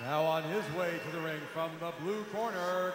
Now on his way to the ring from the blue corner,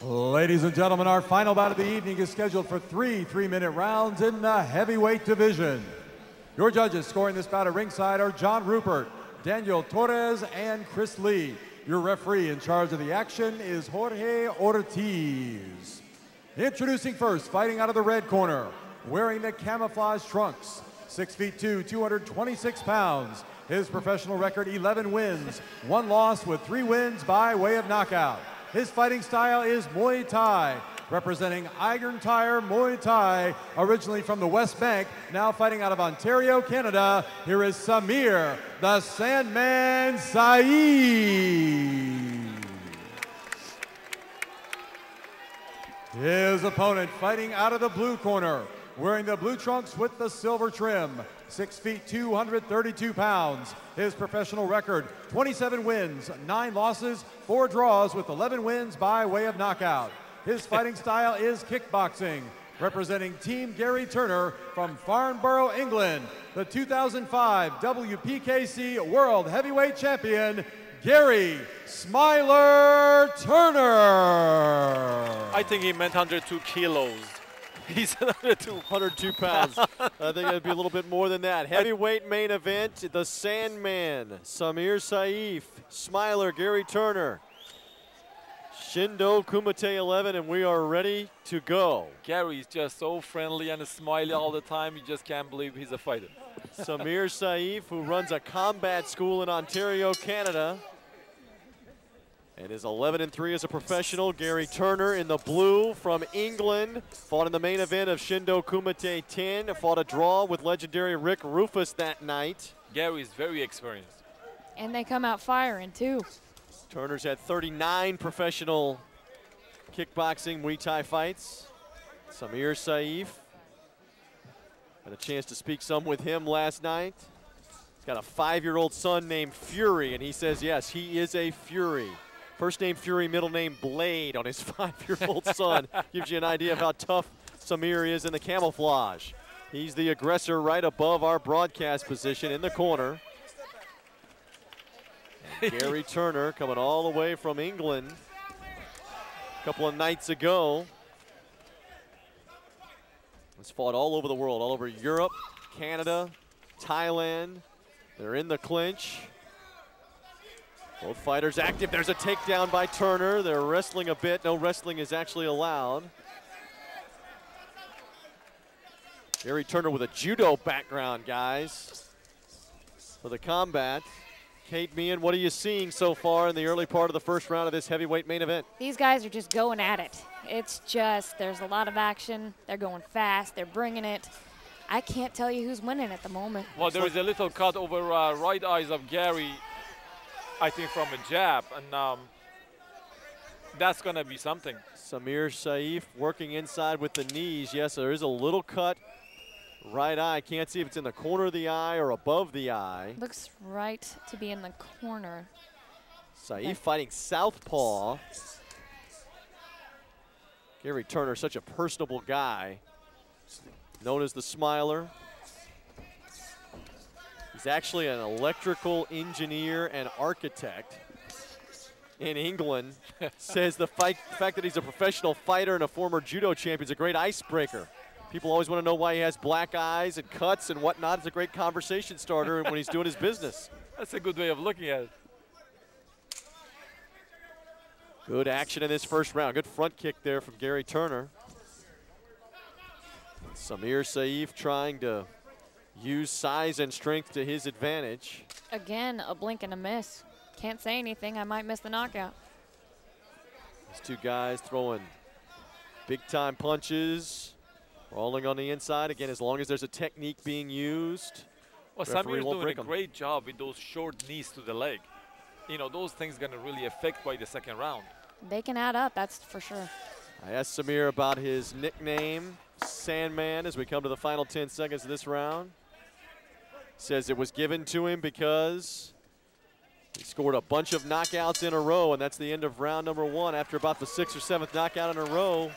ladies and gentlemen, our final bout of the evening is scheduled for three 3-minute rounds in the heavyweight division. Your judges scoring this bout at ringside are John Rupert, Daniel Torres, and Chris Lee. Your referee in charge of the action is Jorge Ortiz. Introducing first, fighting out of the red corner, wearing the camouflage trunks, 6'2", 226 pounds. His professional record, 11 wins, 1 loss with 3 wins by way of knockout. His fighting style is Muay Thai, representing Iron Tire Muay Thai, originally from the West Bank, now fighting out of Ontario, Canada. Here is Samir, the Sandman Seif. His opponent fighting out of the blue corner, wearing the blue trunks with the silver trim, 6', 232 pounds. His professional record, 27 wins, 9 losses, 4 draws with 11 wins by way of knockout. His fighting style is kickboxing, representing Team Gary Turner from Farnborough, England, the 2005 WPKC World Heavyweight Champion, Gary Smiler Turner. I think he meant 102 kilos. He's 102 pounds. I think it'd be a little bit more than that. Heavyweight main event, the Sandman, Samir Seif, Smiler, Gary Turner, Shindokumate 11, and we are ready to go. Gary's just so friendly and smiley all the time. You just can't believe he's a fighter. Samir Seif, who runs a combat school in Ontario, Canada, and is 11-3 as a professional. Gary Turner in the blue from England, fought in the main event of Shindokumate 10, fought a draw with legendary Rick Rufus that night. Gary is very experienced. And they come out firing too. Turner's had 39 professional kickboxing Muay Thai fights. Samir Seif, had a chance to speak some with him last night. He's got a 5-year-old son named Fury, and he says, yes, he is a Fury. First name Fury, middle name Blade on his 5-year-old son. Gives you an idea of how tough Samir is in the camouflage. He's the aggressor right above our broadcast position in the corner. And Gary Turner coming all the way from England a couple of nights ago. Has fought all over the world, all over Europe, Canada, Thailand. They're in the clinch. Both fighters active. There's a takedown by Turner. They're wrestling a bit. No wrestling is actually allowed. Gary Turner with a judo background, guys, for the combat. Kate Meehan, what are you seeing so far in the early part of the first round of this heavyweight main event? These guys are just going at it. It's just, there's a lot of action. They're going fast. They're bringing it. I can't tell you who's winning at the moment. Well, there is a little cut over right eyes of Gary, I think, from a jab, and that's going to be something. Samir Seif working inside with the knees. Yes, there is a little cut. Right eye. Can't see if it's in the corner of the eye or above the eye. Looks right to be in the corner. Seif fighting southpaw. Gary Turner, such a personable guy, known as the Smiler. He's actually an electrical engineer and architect in England. Says the fact that he's a professional fighter and a former judo champion is a great icebreaker. People always want to know why he has black eyes and cuts and whatnot. It's a great conversation starter when he's doing his business. That's a good way of looking at it. Good action in this first round. Good front kick there from Gary Turner. Samir Seif trying to use size and strength to his advantage. Again, a blink and a miss. Can't say anything. I might miss the knockout. These two guys throwing big-time punches, rolling on the inside. Again, as long as there's a technique being used, well, Samir's doing a great job with those short knees to the leg. You know, those things going to really affect by the second round. They can add up, that's for sure. I asked Samir about his nickname, Sandman, as we come to the final 10 seconds of this round. Says it was given to him because he scored a bunch of knockouts in a row, and that's the end of round number 1. After about the 6th or 7th knockout in a row,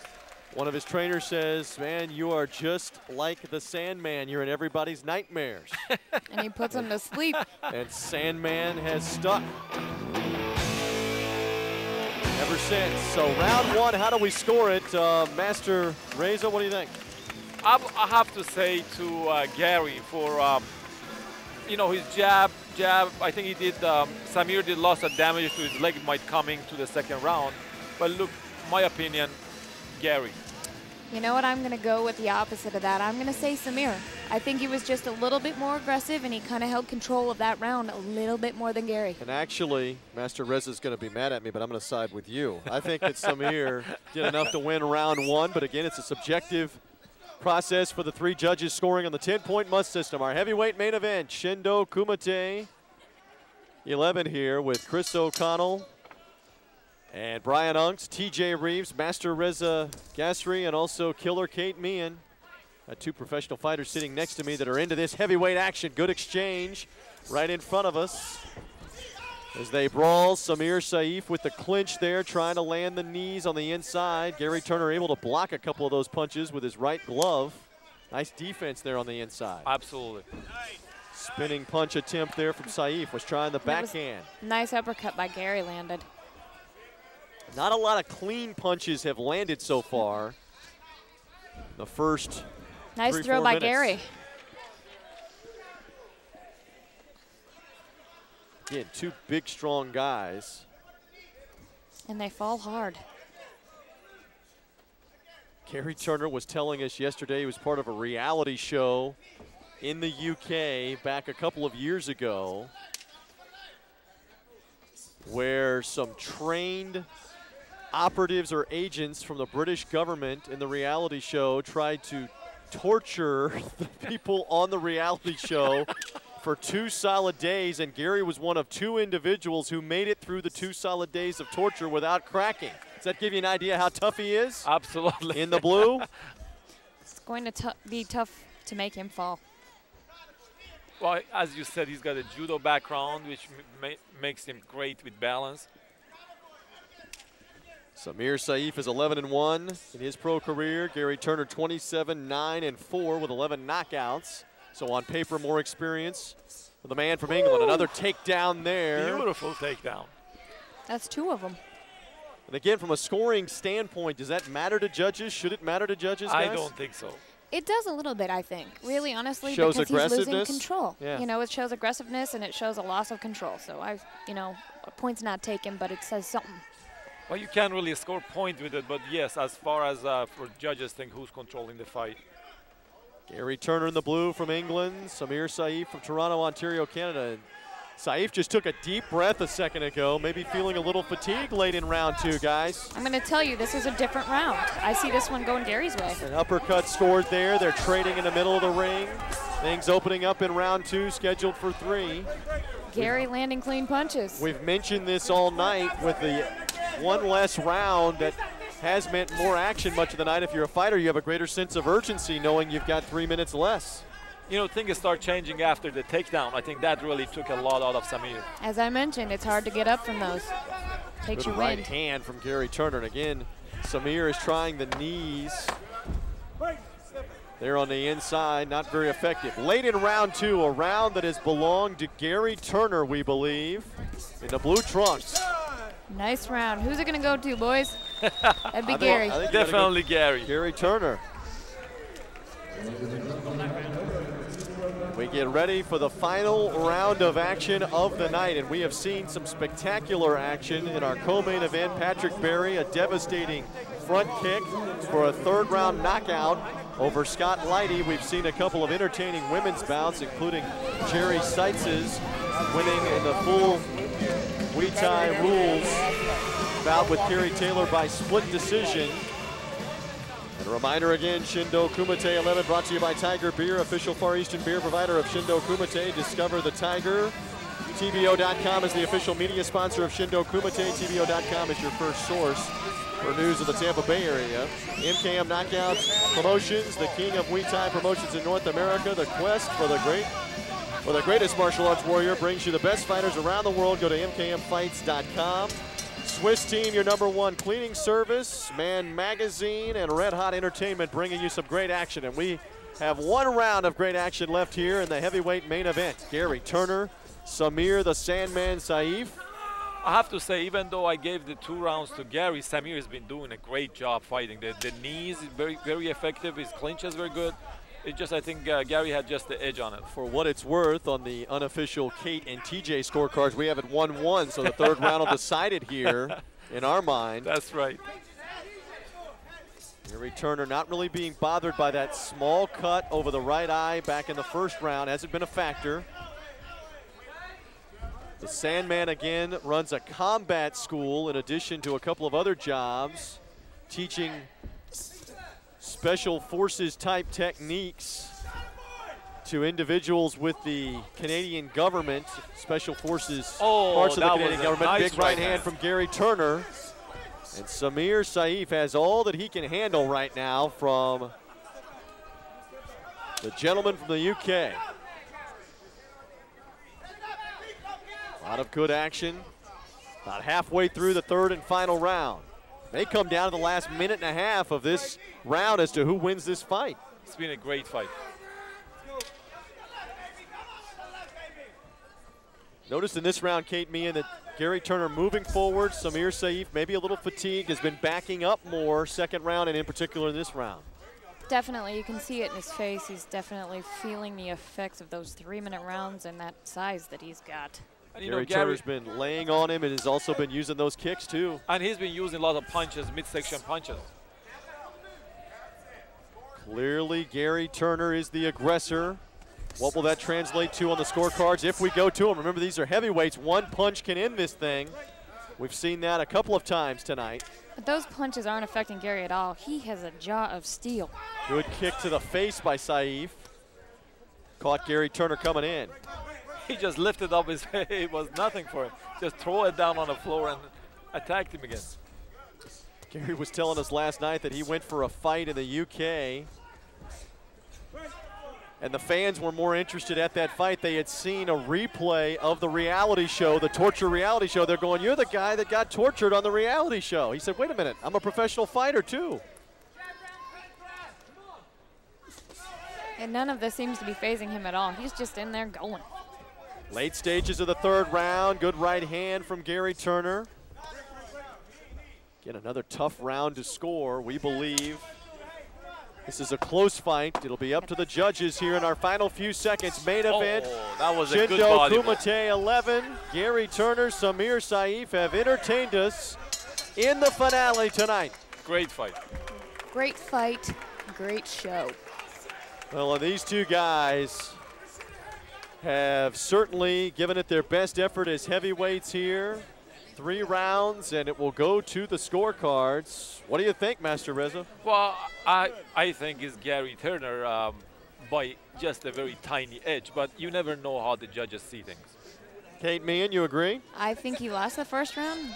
one of his trainers says, man, you are just like the Sandman. You're in everybody's nightmares. And he puts him to sleep. And Sandman has stuck ever since. So round 1, how do we score it? Master Reza, what do you think? I have to say to Gary for, you know, his jab. I think he did, Samir did lots of damage to his leg might coming to the second round. But look, my opinion, Gary. You know what? I'm going to go with the opposite of that. I'm going to say Samir. I think he was just a little bit more aggressive, and he kind of held control of that round a little bit more than Gary. And actually, Master Reza is going to be mad at me, but I'm going to side with you. I think that Samir did enough to win round 1, but again, it's a subjective process for the 3 judges scoring on the 10-point must system. Our heavyweight main event, Shindokumate 11 here with Chris O'Connell and Brian Unks, TJ Reeves, Master Reza Gasri, and also Killer Kate Meehan. 2 professional fighters sitting next to me that are into this heavyweight action. Good exchange right in front of us. As they brawl, Samir Seif with the clinch there, trying to land the knees on the inside. Gary Turner able to block a couple of those punches with his right glove. Nice defense there on the inside. Absolutely. Spinning punch attempt there from Seif, was trying the backhand. Nice uppercut by Gary landed. Not a lot of clean punches have landed so far. The first nice 3-4 throw by minutes. Gary. Again, 2 big, strong guys. And they fall hard. Gary Turner was telling us yesterday he was part of a reality show in the UK back a couple of years ago where some trained operatives or agents from the British government in the reality show tried to torture the people on the reality show for 2 solid days, and Gary was one of 2 individuals who made it through the 2 solid days of torture without cracking. Does that give you an idea how tough he is? Absolutely. In the blue? It's going to be tough to make him fall. Well, as you said, he's got a judo background, which makes him great with balance. Samir Seif is 11-1 in his pro career. Gary Turner 27-9-4 with 11 knockouts. So on paper, more experience for the man from England. Another takedown there. Beautiful takedown. That's 2 of them. And again, from a scoring standpoint, does that matter to judges? Should it matter to judges, guys? I don't think so. It does a little bit, I think. Really, honestly, Shows because he's losing aggressiveness? control. Yeah. You know, it shows aggressiveness and it shows a loss of control. So you know, a point's not taken, but it says something. Well, you can't really score point with it, but yes, as far as for judges think who's controlling the fight. Gary Turner in the blue from England. Samir Seif from Toronto, Ontario, Canada. Seif just took a deep breath a second ago, maybe feeling a little fatigued late in round 2, guys. I'm going to tell you, this is a different round. I see this one going Gary's way. An uppercut scored there. They're trading in the middle of the ring. Things opening up in round 2, scheduled for 3. Gary landing clean punches. We've mentioned this all night with the one less round that has meant more action much of the night. If you're a fighter, you have a greater sense of urgency knowing you've got 3 minutes less. You know, things start changing after the takedown. I think that really took a lot out of Samir. As I mentioned, it's hard to get up from those. Takes Good your right wind. hand from Gary Turner. And again, Samir is trying the knees. There on the inside, not very effective. Late in round 2, a round that has belonged to Gary Turner, we believe, in the blue trunks. Nice round. Who's it going to go to, boys? That'd be Gary. I think Definitely Gary. Gary Turner. We We get ready for the final round of action of the night, and we have seen some spectacular action in our co-main event. Patrick Berry, a devastating front kick for a third-round knockout over Scott Lighty. We've seen a couple of entertaining women's bouts, including Jerry Seitz's winning in the full Muay Thai rules bout with Kerry Taylor by split decision. And a reminder again, Shindokumate 11 brought to you by Tiger Beer, official Far Eastern beer provider of Shindokumate. Discover the Tiger. TBO.com is the official media sponsor of Shindokumate. TBO.com is your first source for news of the Tampa Bay area. MKM Knockouts Promotions, the king of Muay Thai promotions in North America. The quest for the greatest martial arts warrior brings you the best fighters around the world. Go to mkmfights.com. Swiss Team, your #1 cleaning service, Man Magazine, and Red Hot Entertainment bringing you some great action. And we have one round of great action left here in the heavyweight main event. Gary Turner, Samir the Sandman Seif. I have to say, even though I gave the 2 rounds to Gary, Samir has been doing a great job fighting. The knees is very effective. His clinch is very good. It just, I think Gary had just the edge on it. For what it's worth, on the unofficial Kate and TJ scorecards, we have it 1-1, so the third round will decide it here in our mind. That's right. Gary Turner not really being bothered by that small cut over the right eye back in the first round. Hasn't been a factor. The Sandman again runs a combat school in addition to a couple of other jobs, teaching special forces type techniques to individuals with the Canadian government, special forces parts of the Canadian government. Nice big right hand from Gary Turner. And Samir Seif has all that he can handle right now from the gentleman from the UK. A lot of good action. About halfway through the third and final round. May come down to the last minute and a half of this round as to who wins this fight. It's been a great fight. Notice in this round, Kate Meehan, that Gary Turner moving forward. Samir Seif, maybe a little fatigued, has been backing up more second round and in particular in this round. Definitely, you can see it in his face. He's definitely feeling the effects of those 3-minute rounds and that size that he's got. And you Gary Turner's been laying on him and has also been using those kicks too. And he's been using a lot of punches, midsection punches. Clearly, Gary Turner is the aggressor. What will that translate to on the scorecards if we go to him? Remember, these are heavyweights. One punch can end this thing. We've seen that a couple of times tonight. But those punches aren't affecting Gary at all. He has a jaw of steel. Good kick to the face by Seif. Caught Gary Turner coming in. He just lifted up his head. It was nothing for him. Just throw it down on the floor and attacked him again. Gary was telling us last night that he went for a fight in the UK. And the fans were more interested at that fight. They had seen a replay of the reality show, the torture reality show. They're going, "You're the guy that got tortured on the reality show." He said, "Wait a minute, I'm a professional fighter too." And none of this seems to be phasing him at all. He's just in there going. Late stages of the third round. Good right hand from Gary Turner. Again, another tough round to score, we believe. This is a close fight. It'll be up to the judges here in our final few seconds. Main event. That was a good body blow. Shindokumate 11. Gary Turner, Samir Seif have entertained us in the finale tonight. Great fight. Great fight, great show. Well, these two guys have certainly given it their best effort as heavyweights here. 3 rounds, and it will go to the scorecards. What do you think, Master Reza? Well, I think it's Gary Turner by just a very tiny edge, but you never know how the judges see things. Kate Meehan, you agree? I think he lost the first round,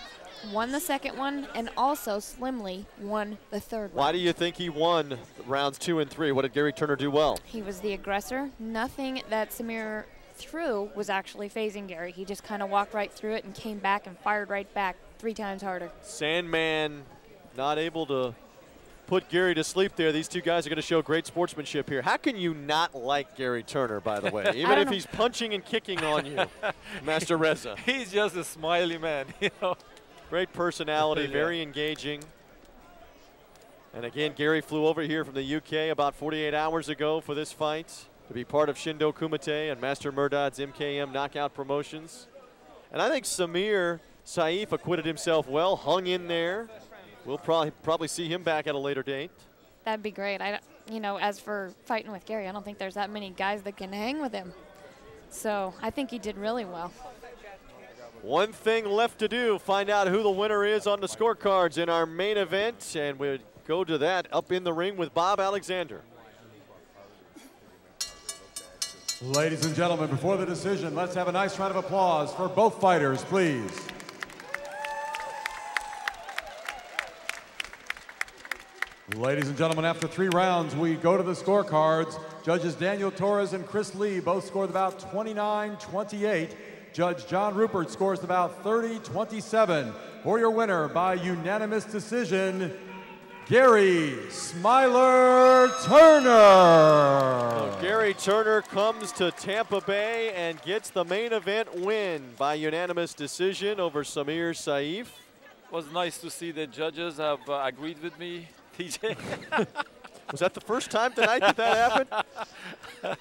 won the second one, and also slimly won the third round. Why do you think he won rounds 2 and 3? What did Gary Turner do well? He was the aggressor. Nothing that Samir threw was actually phasing Gary. He just kind of walked right through it and came back and fired right back 3 times harder. Sandman not able to put Gary to sleep there. These two guys are going to show great sportsmanship here. How can you not like Gary Turner, by the way, even if he's punching and kicking on you, Master Reza? He's just a smiley man, you know. Great personality, Yeah. very engaging. And again, Gary flew over here from the UK about 48 hours ago for this fight. to be part of Shindokumate and Master Merhdad's MKM knockout promotions. And I think Samir Seif acquitted himself well, hung in there. We'll probably see him back at a later date. That'd be great. You know, as for fighting with Gary, I don't think there's that many guys that can hang with him. So I think he did really well. One thing left to do, find out who the winner is on the scorecards in our main event, and we'll go to that up in the ring with Bob Alexander. Ladies and gentlemen, before the decision, let's have a nice round of applause for both fighters, please. Ladies and gentlemen, after 3 rounds, we go to the scorecards. Judges Daniel Torres and Chris Lee both scored about 29-28. Judge John Rupert scores about 30-27. For your winner by unanimous decision, Gary Smiler Turner. So Gary Turner comes to Tampa Bay and gets the main event win by unanimous decision over Samir Seif. It was nice to see the judges have agreed with me, TJ. Was that the first time tonight that happened?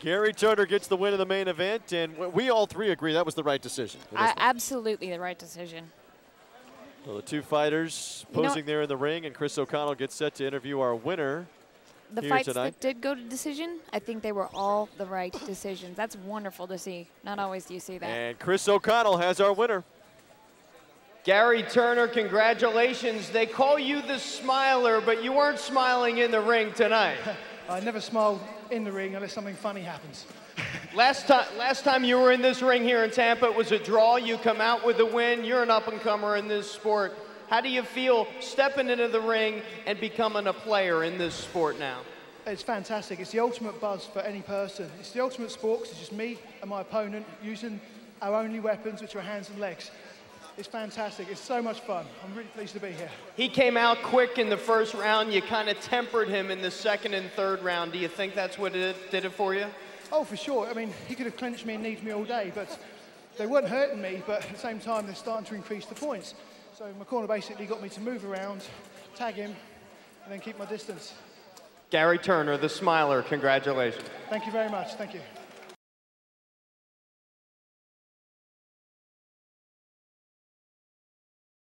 Gary Turner gets the win in the main event, and we all 3 agree that was the right decision. Absolutely the right decision. So the 2 fighters posing there in the ring, and Chris O'Connell gets set to interview our winner. The fights that did go to decision, I think they were all the right decisions. That's wonderful to see. Not always do you see that. And Chris O'Connell has our winner. Gary Turner, congratulations. They call you the Smiler, but you weren't smiling in the ring tonight. I never smile in the ring unless something funny happens. Last time you were in this ring here in Tampa, it was a draw. You come out with a win. You're an up-and-comer in this sport. How do you feel stepping into the ring and becoming a player in this sport now? It's fantastic. It's the ultimate buzz for any person. It's the ultimate sport because it's just me and my opponent using our only weapons, which are hands and legs. It's fantastic. It's so much fun. I'm really pleased to be here. He came out quick in the first round. You kind of tempered him in the second and third round. Do you think that's what did it for you? Oh, for sure. I mean, he could have clinched me and kneed me all day, but they weren't hurting me, but at the same time, they're starting to increase the points. So my corner basically got me to move around, tag him, and then keep my distance. Gary Turner, the Smiler, congratulations. Thank you very much. Thank you.